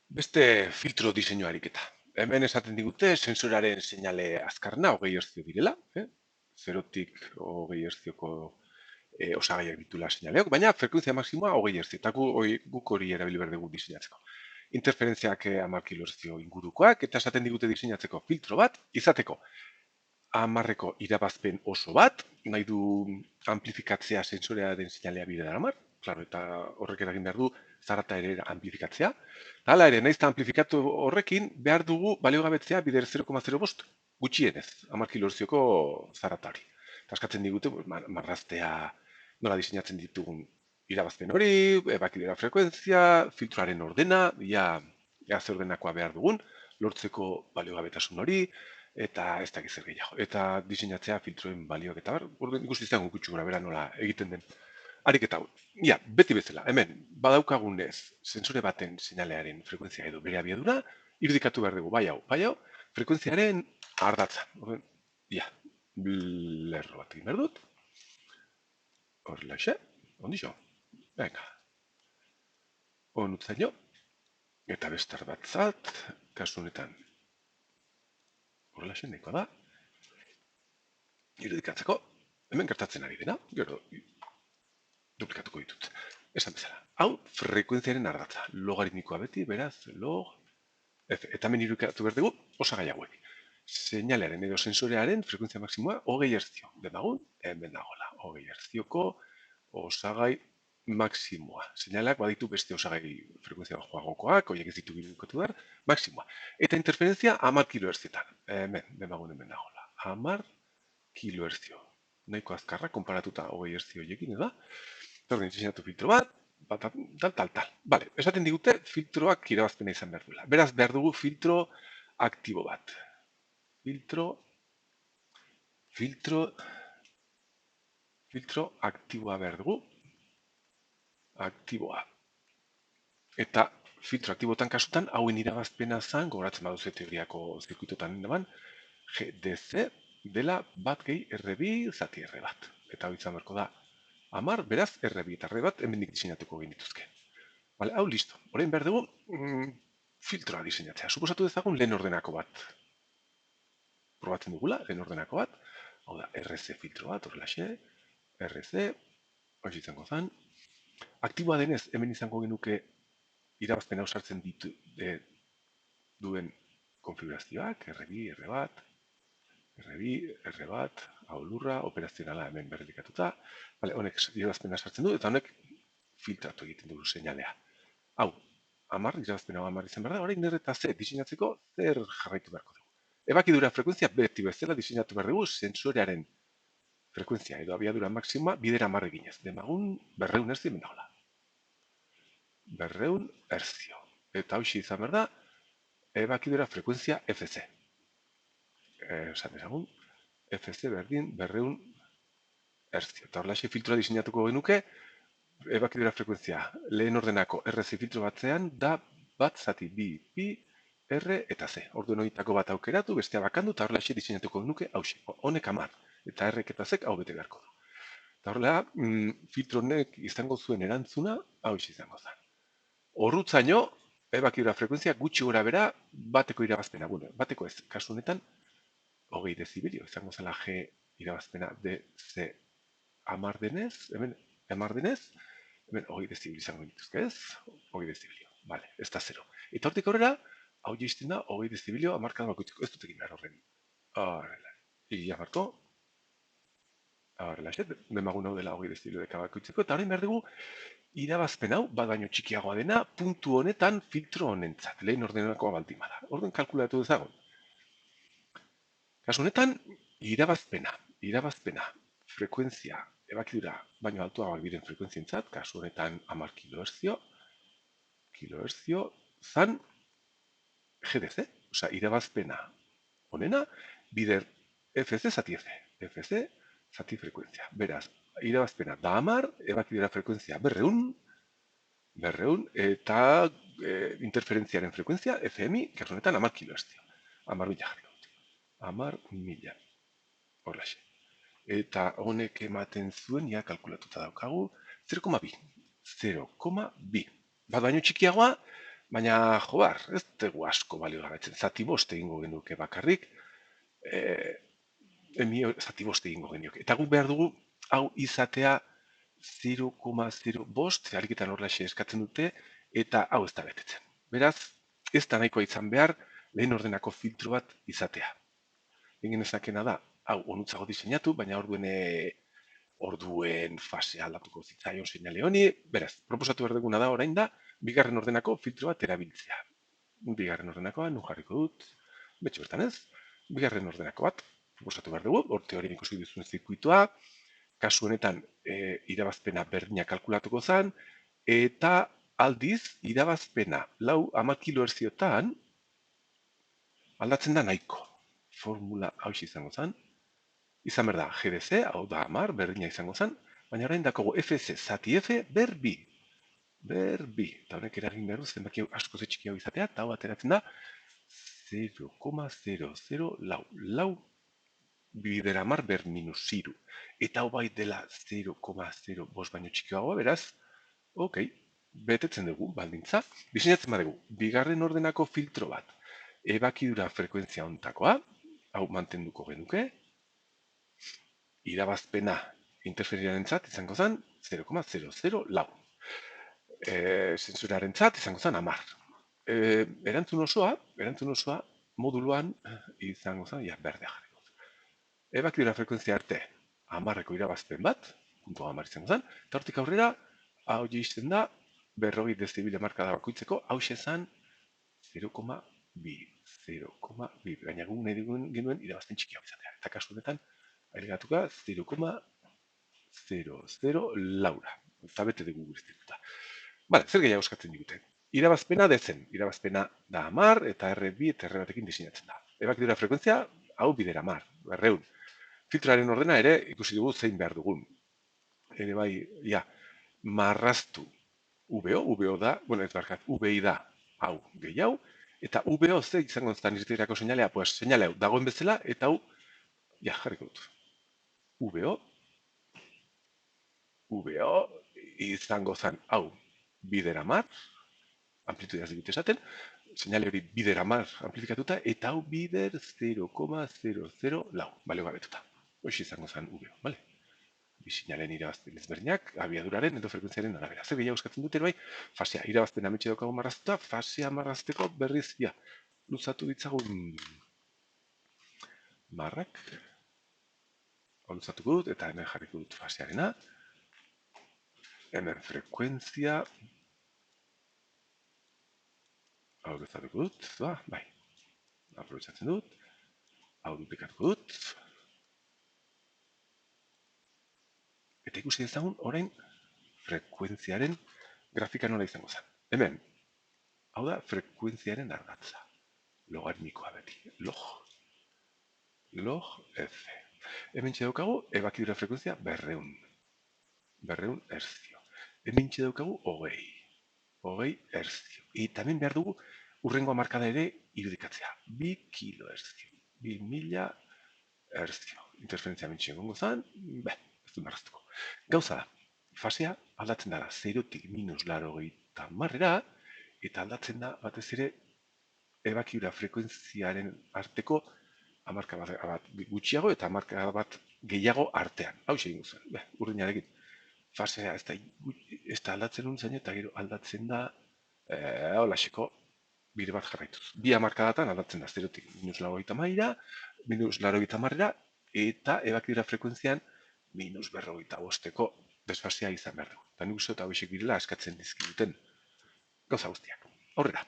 Beste filtro diseinu ariketa. Hemen esaten digute sensoraren seinale azkarrena 20 Hz direla, zerotik 20 Hzko osagaiak ditula seinaleok, baina frekuentzia maksimoa 20 Hz, eta guk hori erabili behar dugu diseinatzeko. Interferentziak 10 kHz ingurukoak, eta esaten digute diseinatzeko filtro bat, izateko 10ko irabazpen oso bat, nahi du amplifikatzea sensorearen seinalea bide daramar, claro, eta horrek eragin behar du zarata ere amplifikatzea. Eta hala ere, nahiz eta amplifikatu horrekin, behar dugu baliogabetzea bider 0,05 gutxienez, 10 kHzko zarata hori. Eta eskatzen digute, marraztea nola diseinatzen ditugun irabazpen hori, bakidera frekuentzia, filtroaren ordena, ea zer ordenakoa behar dugun, lortzeko baliogabetasun hori, eta ez dakiz zer gehiago. Eta diseinatzea filtroen balioak eta bar, orduan ikusi izango gutxi gora bera nola egiten den. Ariketa hau, beti bezala, hemen, badaukagunez, sensore baten seinalearen frekuentzia edo bere abiadura, irudikatu behar dugu, bai hau, frekuentziaren ardatza. Orduan, lerro bat egin behar dut. Horrelaxe, ondixo. Venga. Onutzaino. Eta bestar batzat, kasu honetan. Horrelaxe, nahikoa da. Irudikatzeko, hemen gertatzen ari dena, gero duplikatuko ditut. Esan bezala. Hau, frekuentziaren ardatza. Logaritmikoa beti, beraz, log, f. Eta hemen irudikatu behar dugu, osagai hauek. Seinalearen edo sensorearen frekuentzia maksimoa 20 Hz. Demagun, hemen dagoela. 20 Hzko osagai maksimoa. Seinaleak baditu beste osagai frekuentzia joagokoak, horiek ez ditu irudikatu behar, maksimoa. Eta interferentzia 10 kHz-etan. Hemen, demagun hemen dagoela. 10 kHz. Nahiko azkarra, konparatuta 20 Hz horiekin, da? Ordin, diseinatu filtro bat, tal. Vale, esaten digute filtroak irabazpena izan behar duela. Beraz, behar dugu filtro aktibo bat. Filtro aktiboa behar dugu. Aktiboa. Eta filtro aktibotan kasutan, hauen irabazpena zan, gogoratzen baduzu teoriako zirkuitotan eman, GDC dela bat gehi R2 zati R bat. Eta hau izan beharko da 10, beraz, R2 eta R bat hemendik diseinatuko genituzke. Vale, hau listo. Orain behar dugu filtroa diseinatzea. Suposatu dezagun lehen ordenako bat. Probatzen dugula, lehen ordenako bat. Hau da, RC filtro bat, horrelaxe. RC, hori izango zen. Aktiboa denez, hemen izango genuke irabazpen hau sartzen duen konfigurazioak, R2, R bat, R2, R bat, hau lurra, operazionala hemen berrikatuta. Vale, honek irabazpena sartzen du, eta honek filtratu egiten du seinalea. Hau, 10, irabazpena 10 izan behar da, orain eta Z diseinatzeko zer jarraitu beharko dugu. Ebakidura frekuentzia beti bezala diseinatu behar dugu sensorearen frekuentzia edo abiadura maksima bidera 10 eginez. Demagun 200 Hz hemen dagoela. 200 Hz. Eta hausi izan behar da, ebakidura frekuentzia FC. Esan ezagun, FC berdin 200 Hz. Eta horrelaxe filtroa diseinatuko genuke, ebakidura frekuentzia lehen ordenako RC filtro batzean da bat zati bi, pi, R eta C. Orduen horietako bat aukeratu, bestea bakandu, eta horrelaxe diseinatuko genuke hauxe. Honek 10, eta R eta C hau bete beharko du. Eta horrela, filtro honek izango zuen erantzuna, hauxe izango zen. Horrutzaino, ebakidura frekuentzia gutxi gora bera bateko irabazpena. Bateko ez, kasu honetan, 20 dezibelio, izango zela G irabazpena DC 10 denez, hemen 10 denez, hemen 20 dezibelio izango dituzke ez, 20 dezibelio, vale, ez da 0. Eta hortik horrela, hau jaizten da 20 dezibelio amarkada bakoitzeko, ez dut egin behar horren. Horrela, egia marko, horrela, demagun hau dela 20 dezibelio deka bakoitzeko, eta horrein behar dugu, irabazpen hau, bat baino txikiagoa dena, puntu honetan filtro honentzat, lehen ordenakoa baldin bada. Orden kalkulatu dezagun. Kasu honetan, irabazpena, frekuentzia, ebakidura, baino altuagoak diren frekuentzientzat, kasu honetan 10 kilohertzio, zan GDC, osea, irabazpena honena, bider FC zati F, FC zati frekuentzia. Beraz, irabazpena da 10, ebakidura frekuentzia 200, eta interferentziaren frekuentzia FMI, kasu honetan 10 kilohertzio, 10 jarri. 10.000. Horlaxe. Eta honek ematen zuen, kalkulatuta daukagu, 0,2. 0,2. Bat baino txikiagoa, Baina, jobar, ez dugu asko balio garatzen. Zati bost egingo genuke bakarrik, zati bost egingo genioke. Eta guk behar dugu, hau izatea 0,0 bost, ariketan horrelaxe eskatzen dute, eta hau ez da betetzen. Beraz, ez da nahikoa izan behar, lehen ordenako filtro bat izatea. Egin ezakena da, hau onutzago diseinatu, baina orduen fasea aldatuko zitzaion seinale honi, beraz, proposatu behar duguna da orain da, bigarren ordenako filtro bat erabiltzea. Bigarren ordenakoa, nun jarriko dut, betxo bertan ez, bigarren ordenako bat, proposatu behar dugu, orte hori ikusi duzuen zirkuitoa, kasu honetan irabazpena berdina kalkulatuko zen, eta aldiz, irabazpena 40 kilohertziotan aldatzen da nahiko. Formula hau izango zen, izan behar da GDC, hau da 10, berdina izango zen, baina orain dakogu FC zati F ber bi. Eta honek eragin behar du zenbaki asko txiki hau izatea, eta hau ateratzen da 0,00 lau bider 10 ber minus iru. Eta hau bai dela 0,0 bost baino txikiagoa, beraz, ok, betetzen dugu, baldintza, diseinatzen badugu, bigarren ordenako filtro bat, ebakidura frekuentzia ontakoa, hau mantenduko genuke, irabazpena interferiarentzat izango zen 0,00 lau. Sensurarentzat izango zen 10. Erantzun osoa moduluan izango zen, berdea jarriko. Ebakidura frekuentzia arte 10eko irabazpen bat, punto 10 izango zen, eta hortik aurrera, hau jisten da, 40 dezibel markada bakoitzeko, hau zen 0,2. Baina gu nahi genuen irabazten txiki hau izatea. Eta kasu honetan, ailegatuka 0,00 laura. Eta bete dugu guztituta. Bale, zer gehiago eskatzen digute. Irabazpena dezen. Irabazpena da 10 eta R2 eta R batekin diseinatzen da. Ebakidura frekuentzia, hau bidera 10, 200. Filtroaren ordena ere ikusi dugu zein behar dugun. Ere bai, marraztu VO da, bueno ez barkat, VI da hau gehiago, eta VO ze izango zen irteirako seinalea, pues seinale hau dagoen bezala, eta hau, jarriko dut. VO izango zen hau bidera 10, amplitudea digute esaten, seinale hori bidera 10 amplifikatuta, eta hau bider 0,00 lau, baleo gabetuta. Hoxe izango zen VO, bale? Bisinalen irabazpen ezberdinak, abiaduraren edo frekuentziaren arabera. Zer gehiago eskatzen dute bai, fasea, irabazpen ametxe daukago marraztuta, fasea marrazteko berriz, luzatu ditzagun marrak. Hau luzatuko dut, eta hemen jarriko dut fasearena. Hemen frekuentzia. Hau luzatuko dut, bai. Aprobetxatzen dut. Hau duplikatuko dut. Eta ikusi dezagun, orain, frekuentziaren grafika nola izango zen. Hemen, hau da, frekuentziaren ardatza. Logaritmikoa beti. Log F. Hemen daukagu, ebakidura frekuentzia 200. 200 herzio. Hemen daukagu, 20 herzio. Eta hemen behar dugu, urrengoa markada ere irudikatzea. 2 kiloherzio. 2000 herzio. Interferentzia hemen gongo zen, ez du marraztuko. Gauza da, fasea aldatzen dara 0-tik minus 80 eta aldatzen da batez ere ebakidura frekuentziaren arteko hamarka bat gutxiago eta hamarka bat gehiago artean. Hau egin zen, urdinarekin. Fasea ez da aldatzen untzen eta gero aldatzen da holaxeko bide bat jarraituz. Bi hamarkadatan aldatzen da 0-tik minus 80 minus 80 eta ebakidura frekuentzian minus 45eko desfasea izan behar dugu. Eta nik uste eta hoxek direla eskatzen dizkiduten gauza guztiak. Aurrera!